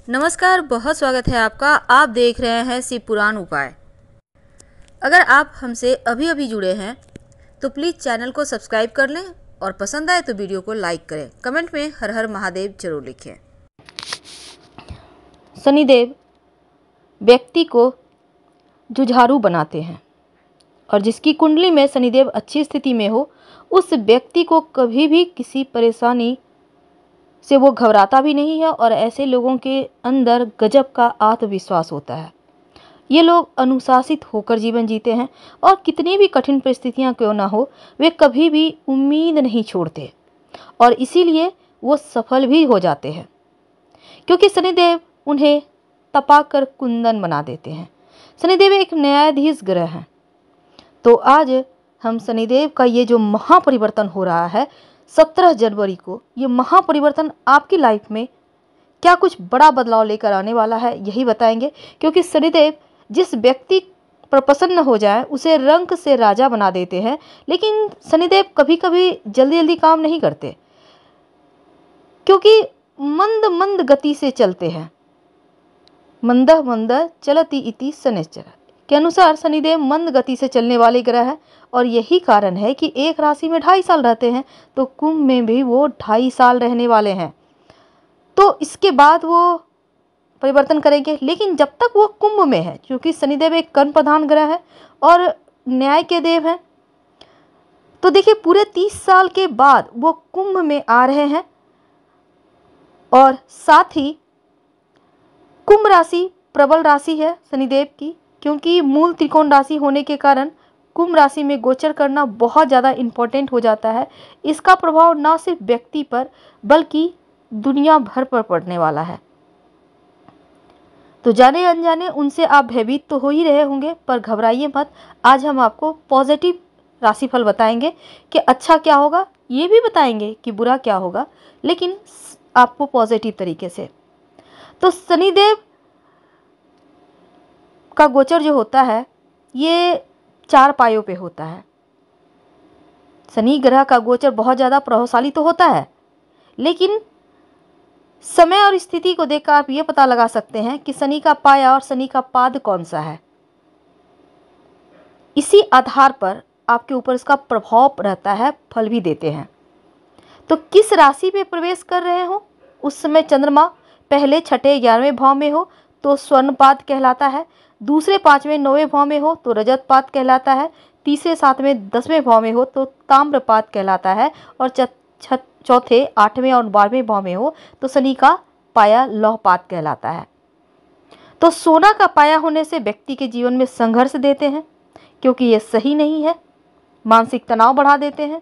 नमस्कार, बहुत स्वागत है आपका। आप देख रहे हैं शिव पुराण उपाय। अगर आप हमसे अभी अभी जुड़े हैं तो प्लीज़ चैनल को सब्सक्राइब कर लें और पसंद आए तो वीडियो को लाइक करें। कमेंट में हर हर महादेव जरूर लिखें। शनिदेव व्यक्ति को जुझारू बनाते हैं और जिसकी कुंडली में शनिदेव अच्छी स्थिति में हो उस व्यक्ति को कभी भी किसी परेशानी से वो घबराता भी नहीं है और ऐसे लोगों के अंदर गजब का आत्मविश्वास होता है। ये लोग अनुशासित होकर जीवन जीते हैं और कितनी भी कठिन परिस्थितियां क्यों ना हो वे कभी भी उम्मीद नहीं छोड़ते और इसीलिए वो सफल भी हो जाते हैं, क्योंकि शनिदेव उन्हें तपाकर कुंदन बना देते हैं। शनिदेव एक न्यायाधीश ग्रह हैं। तो आज हम शनिदेव का ये जो महापरिवर्तन हो रहा है 17 जनवरी को, ये महापरिवर्तन आपकी लाइफ में क्या कुछ बड़ा बदलाव लेकर आने वाला है यही बताएंगे। क्योंकि शनिदेव जिस व्यक्ति पर प्रसन्न हो जाए उसे रंक से राजा बना देते हैं, लेकिन शनिदेव कभी कभी जल्दी जल्दी काम नहीं करते क्योंकि मंद मंद गति से चलते हैं। मंदः मंदः चलति इति शनिश्चर के अनुसार शनिदेव मंद गति से चलने वाले ग्रह है और यही कारण है कि एक राशि में 2.5 साल रहते हैं तो कुंभ में भी वो 2.5 साल रहने वाले हैं। तो इसके बाद वो परिवर्तन करेंगे, लेकिन जब तक वो कुंभ में है, क्योंकि शनिदेव एक कर्म प्रधान ग्रह है और न्याय के देव हैं, तो देखिए पूरे 30 साल के बाद वो कुंभ में आ रहे हैं। और साथ ही कुंभ राशि प्रबल राशि है शनिदेव की, क्योंकि मूल त्रिकोण राशि होने के कारण कुंभ राशि में गोचर करना बहुत ज़्यादा इम्पोर्टेंट हो जाता है। इसका प्रभाव ना सिर्फ व्यक्ति पर बल्कि दुनिया भर पर पड़ने वाला है। तो जाने अनजाने उनसे आप भयभीत तो हो ही रहे होंगे, पर घबराइए मत। आज हम आपको पॉजिटिव राशिफल बताएंगे कि अच्छा क्या होगा, ये भी बताएंगे कि बुरा क्या होगा, लेकिन आपको पॉजिटिव तरीके से। तो शनिदेव का गोचर जो होता है ये 4 पायों पे होता है। शनि ग्रह का गोचर बहुत ज़्यादा प्रभावशाली तो होता है, लेकिन समय और स्थिति को देखकर आप ये पता लगा सकते हैं कि शनि का पाया और शनि का पाद कौन सा है। इसी आधार पर आपके ऊपर इसका प्रभाव रहता है, फल भी देते हैं। तो किस राशि में प्रवेश कर रहे हो उस समय चंद्रमा पहले 6, 11वें भाव में हो तो स्वर्णपाद कहलाता है, दूसरे 5वें 9वें भाव में हो तो रजतपाद कहलाता है, तीसरे 7वें 10वें भाव में हो तो ताम्रपाद कहलाता है, और चौथे 8वें और 12वें भाव में हो तो शनि का पाया लौहपाद कहलाता है। तो सोना का पाया होने से व्यक्ति के जीवन में संघर्ष देते हैं, क्योंकि ये सही नहीं है, मानसिक तनाव बढ़ा देते हैं।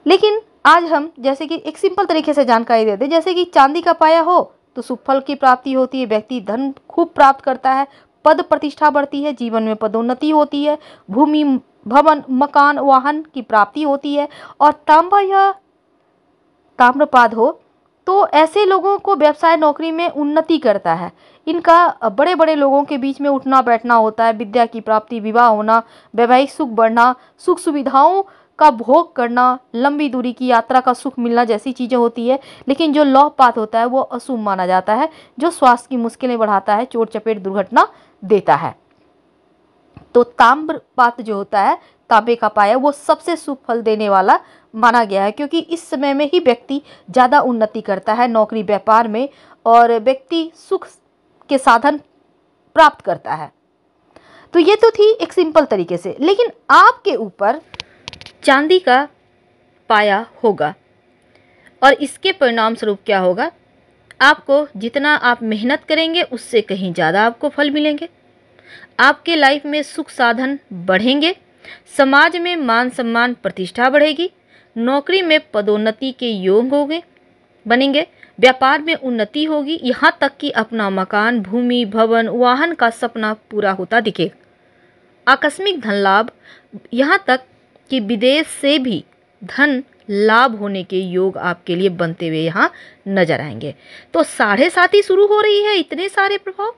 लेकिन आज हम जैसे कि एक सिंपल तरीके से जानकारी देते हैं, जैसे कि चांदी का पाया हो तो शुभ फल की प्राप्ति होती है, व्यक्ति धन खूब प्राप्त करता है, पद प्रतिष्ठा बढ़ती है, जीवन में पदोन्नति होती है, भूमि भवन मकान वाहन की प्राप्ति होती है। और तांबा या ताम्रपाद हो तो ऐसे लोगों को व्यवसाय नौकरी में उन्नति करता है। इनका बड़े बड़े लोगों के बीच में उठना बैठना होता है, विद्या की प्राप्ति, विवाह होना, वैवाहिक सुख बढ़ना, सुख सुविधाओं का भोग करना, लंबी दूरी की यात्रा का सुख मिलना जैसी चीज़ें होती है। लेकिन जो लौहपात होता है वो अशुभ माना जाता है, जो स्वास्थ्य की मुश्किलें बढ़ाता है, चोट चपेट दुर्घटना देता है। तो ताम्रपात जो होता है, तांबे का पाया, वो सबसे शुभ फल देने वाला माना गया है, क्योंकि इस समय में ही व्यक्ति ज़्यादा उन्नति करता है नौकरी व्यापार में और व्यक्ति सुख के साधन प्राप्त करता है। तो ये तो थी एक सिंपल तरीके से, लेकिन आपके ऊपर चांदी का पाया होगा और इसके परिणाम स्वरूप क्या होगा, आपको जितना आप मेहनत करेंगे उससे कहीं ज़्यादा आपको फल मिलेंगे। आपके लाइफ में सुख साधन बढ़ेंगे, समाज में मान सम्मान प्रतिष्ठा बढ़ेगी, नौकरी में पदोन्नति के योग होंगे बनेंगे, व्यापार में उन्नति होगी, यहाँ तक कि अपना मकान भूमि भवन वाहन का सपना पूरा होता दिखेगा। आकस्मिक धन लाभ, यहाँ तक कि विदेश से भी धन लाभ होने के योग आपके लिए बनते हुए यहाँ नजर आएंगे। तो 7.5 शुरू हो रही है, इतने सारे प्रभाव।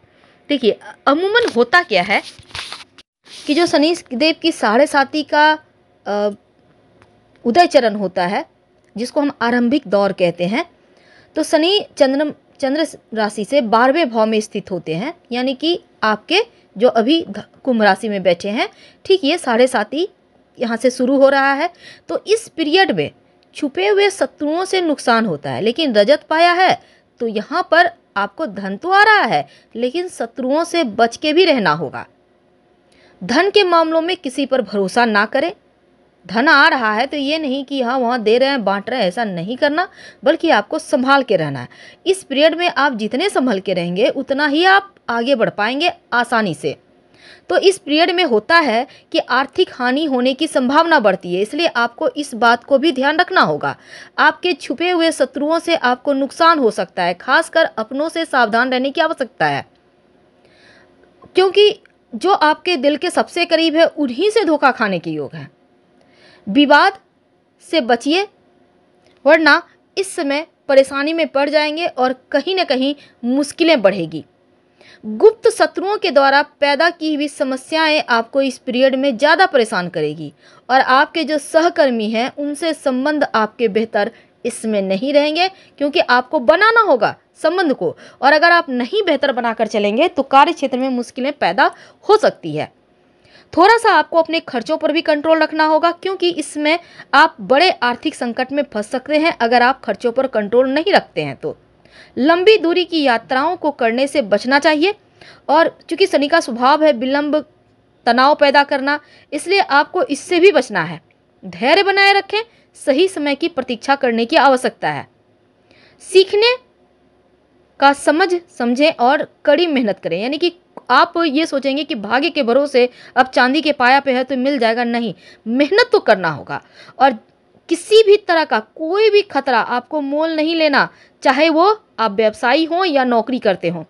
देखिए अमूमन होता क्या है कि जो शनि देव की 7.5 का उदय चरण होता है, जिसको हम आरंभिक दौर कहते हैं, तो शनि चंद्र राशि से 12वें भाव में स्थित होते हैं, यानी कि आपके जो अभी कुंभ राशि में बैठे हैं, ठीक ये 7.5 यहाँ से शुरू हो रहा है। तो इस पीरियड में छुपे हुए शत्रुओं से नुकसान होता है, लेकिन रजत पाया है तो यहाँ पर आपको धन तो आ रहा है, लेकिन शत्रुओं से बच के भी रहना होगा। धन के मामलों में किसी पर भरोसा ना करें। धन आ रहा है तो ये नहीं कि हाँ वहाँ दे रहे हैं बांट रहे हैं, ऐसा नहीं करना, बल्कि आपको संभाल के रहना है। इस पीरियड में आप जितने संभल के रहेंगे उतना ही आप आगे बढ़ पाएंगे आसानी से। तो इस पीरियड में होता है कि आर्थिक हानि होने की संभावना बढ़ती है, इसलिए आपको इस बात को भी ध्यान रखना होगा। आपके छुपे हुए शत्रुओं से आपको नुकसान हो सकता है, खासकर अपनों से सावधान रहने की आवश्यकता है, क्योंकि जो आपके दिल के सबसे करीब है उन्हीं से धोखा खाने के योग है। विवाद से बचिए, वरना इस समय परेशानी में पड़ जाएंगे और कहीं ना कहीं मुश्किलें बढ़ेगी। गुप्त शत्रुओं के द्वारा पैदा की हुई समस्याएं आपको इस पीरियड में ज़्यादा परेशान करेगी, और आपके जो सहकर्मी हैं उनसे संबंध आपके बेहतर इसमें नहीं रहेंगे, क्योंकि आपको बनाना होगा संबंध को, और अगर आप नहीं बेहतर बनाकर चलेंगे तो कार्य क्षेत्र में मुश्किलें पैदा हो सकती है। थोड़ा सा आपको अपने खर्चों पर भी कंट्रोल रखना होगा, क्योंकि इसमें आप बड़े आर्थिक संकट में फंस सकते हैं अगर आप खर्चों पर कंट्रोल नहीं रखते हैं। तो लंबी दूरी की यात्राओं को करने से बचना चाहिए, और चूंकि शनि का स्वभाव है विलंब तनाव पैदा करना, इसलिए आपको इससे भी बचना है। धैर्य बनाए रखें, सही समय की प्रतीक्षा करने की आवश्यकता है। सीखने का समझें और कड़ी मेहनत करें, यानी कि आप ये सोचेंगे कि भाग्य के भरोसे अब चांदी के पाया पे है तो मिल जाएगा, नहीं, मेहनत तो करना होगा। और किसी भी तरह का कोई भी खतरा आपको मोल नहीं लेना, चाहे वो आप व्यवसायी हों या नौकरी करते हों।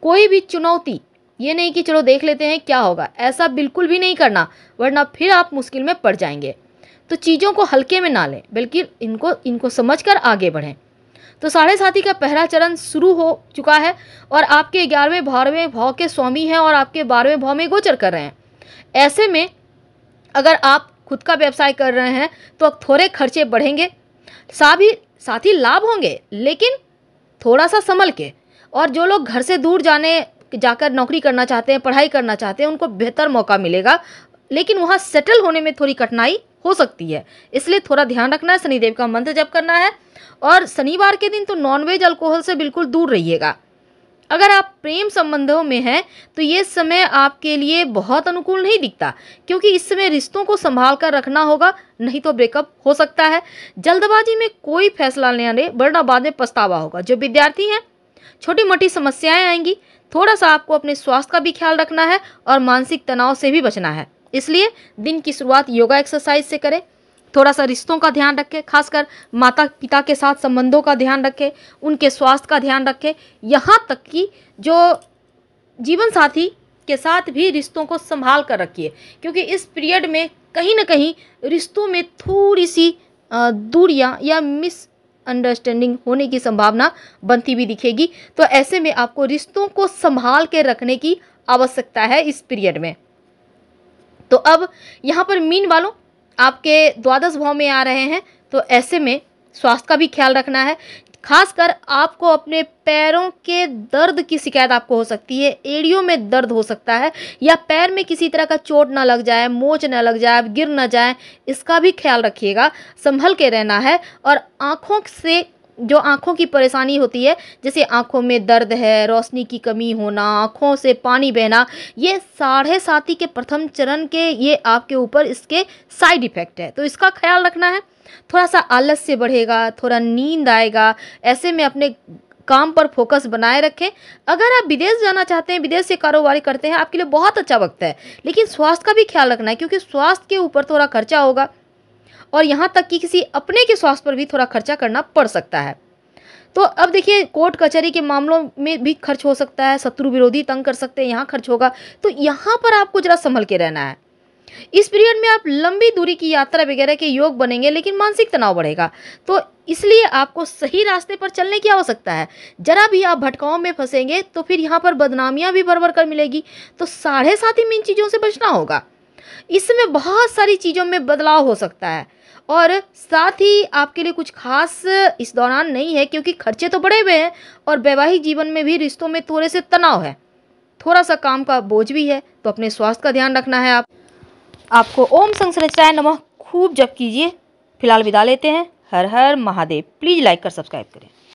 कोई भी चुनौती, ये नहीं कि चलो देख लेते हैं क्या होगा, ऐसा बिल्कुल भी नहीं करना, वरना फिर आप मुश्किल में पड़ जाएंगे। तो चीज़ों को हल्के में ना लें, बल्कि इनको समझकर आगे बढ़ें। तो 7.5 का पहला चरण शुरू हो चुका है, और आपके 11वें 12वें भाव के स्वामी हैं और आपके 12वें भाव में गोचर कर रहे हैं। ऐसे में अगर आप खुद का व्यवसाय कर रहे हैं तो थोड़े खर्चे बढ़ेंगे, साथ ही लाभ होंगे, लेकिन थोड़ा सा संभल के। और जो लोग घर से दूर जाकर नौकरी करना चाहते हैं, पढ़ाई करना चाहते हैं, उनको बेहतर मौका मिलेगा, लेकिन वहाँ सेटल होने में थोड़ी कठिनाई हो सकती है, इसलिए थोड़ा ध्यान रखना है। शनिदेव का मंत्र जप करना है, और शनिवार के दिन तो नॉनवेज अल्कोहल से बिल्कुल दूर रहिएगा। अगर आप प्रेम संबंधों में हैं तो ये समय आपके लिए बहुत अनुकूल नहीं दिखता, क्योंकि इस समय रिश्तों को संभाल कर रखना होगा, नहीं तो ब्रेकअप हो सकता है। जल्दबाजी में कोई फैसला लेना ले, वरना बाद में पछतावा होगा। जो विद्यार्थी हैं, छोटी मोटी समस्याएं आएंगी, थोड़ा सा आपको अपने स्वास्थ्य का भी ख्याल रखना है और मानसिक तनाव से भी बचना है। इसलिए दिन की शुरुआत योगा एक्सरसाइज से करें। थोड़ा सा रिश्तों का ध्यान रखें, खासकर माता पिता के साथ संबंधों का ध्यान रखें, उनके स्वास्थ्य का ध्यान रखें, यहाँ तक कि जो जीवन साथी के साथ भी रिश्तों को संभाल कर रखिए, क्योंकि इस पीरियड में कहीं ना कहीं रिश्तों में थोड़ी सी दूरियाँ या मिसअंडरस्टैंडिंग होने की संभावना बनती भी दिखेगी। तो ऐसे में आपको रिश्तों को संभाल के रखने की आवश्यकता है इस पीरियड में। तो अब यहाँ पर मीन वालों आपके द्वादश भाव में आ रहे हैं, तो ऐसे में स्वास्थ्य का भी ख्याल रखना है। खासकर आपको अपने पैरों के दर्द की शिकायत आपको हो सकती है, एड़ियों में दर्द हो सकता है, या पैर में किसी तरह का चोट ना लग जाए, मोच ना लग जाए, गिर ना जाए, इसका भी ख्याल रखिएगा। संभल के रहना है। और आँखों से जो आँखों की परेशानी होती है, जैसे आँखों में दर्द है, रोशनी की कमी होना, आँखों से पानी बहना, ये 7.5 के प्रथम चरण के ये आपके ऊपर इसके साइड इफ़ेक्ट है, तो इसका ख्याल रखना है। थोड़ा सा आलस्य बढ़ेगा, थोड़ा नींद आएगा, ऐसे में अपने काम पर फोकस बनाए रखें। अगर आप विदेश जाना चाहते हैं, विदेश से कारोबार करते हैं, आपके लिए बहुत अच्छा वक्त है, लेकिन स्वास्थ्य का भी ख्याल रखना है, क्योंकि स्वास्थ्य के ऊपर थोड़ा खर्चा होगा, और यहाँ तक कि किसी अपने के स्वास्थ्य पर भी थोड़ा खर्चा करना पड़ सकता है। तो अब देखिए, कोर्ट कचहरी के मामलों में भी खर्च हो सकता है, शत्रु विरोधी तंग कर सकते हैं, यहाँ खर्च होगा, तो यहाँ पर आपको जरा संभल के रहना है। इस पीरियड में आप लंबी दूरी की यात्रा वगैरह के योग बनेंगे, लेकिन मानसिक तनाव बढ़ेगा, तो इसलिए आपको सही रास्ते पर चलने की आवश्यकता है। जरा भी आप भटकाव में फंसेंगे तो फिर यहाँ पर बदनामियाँ भी भर भर कर मिलेगी। तो 7.5 में इन चीज़ों से बचना होगा। इस समय बहुत सारी चीज़ों में बदलाव हो सकता है, और साथ ही आपके लिए कुछ खास इस दौरान नहीं है, क्योंकि खर्चे तो बढ़े हुए हैं और वैवाहिक जीवन में भी रिश्तों में थोड़े से तनाव है, थोड़ा सा काम का बोझ भी है। तो अपने स्वास्थ्य का ध्यान रखना है। आपको ओम संसृताय नमः खूब जप कीजिए। फिलहाल विदा लेते हैं। हर हर महादेव। प्लीज़ लाइक कर सब्सक्राइब करें।